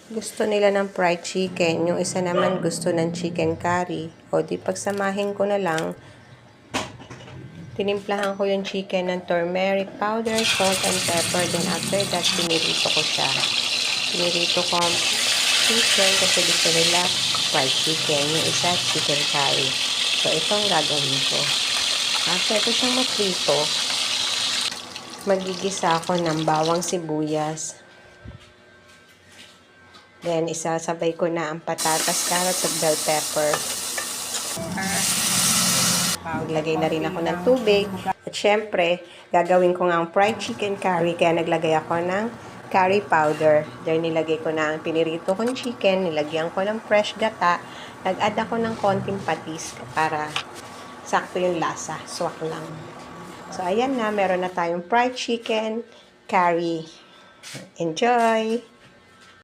Gusto nila ng fried chicken. Yung isa naman gusto ng chicken curry. O di pagsamahin ko na lang. Tinimplahan ko yung chicken ng turmeric powder, salt, and pepper. Then after that, pinirito ko siya. Pinirito ko ang chicken kasi gusto nila fried chicken. Yung isa, chicken curry. So, ito ang gagawin ko. After ko siyang maprito, magigisa ako ng bawang sibuyas. Then, isasabay ko na ang patatas, carrots, at bell pepper. Maglagay na rin ako ng tubig. At syempre, gagawin ko nga ang fried chicken curry, kaya naglagay ako ng curry powder. Then, nilagay ko na ang pinirito kong chicken, nilagyan ko ng fresh gata. Nag-add ako ng konting patis para sakto yung lasa. Swak lang. So, ayan na. Meron na tayong fried chicken curry. Enjoy!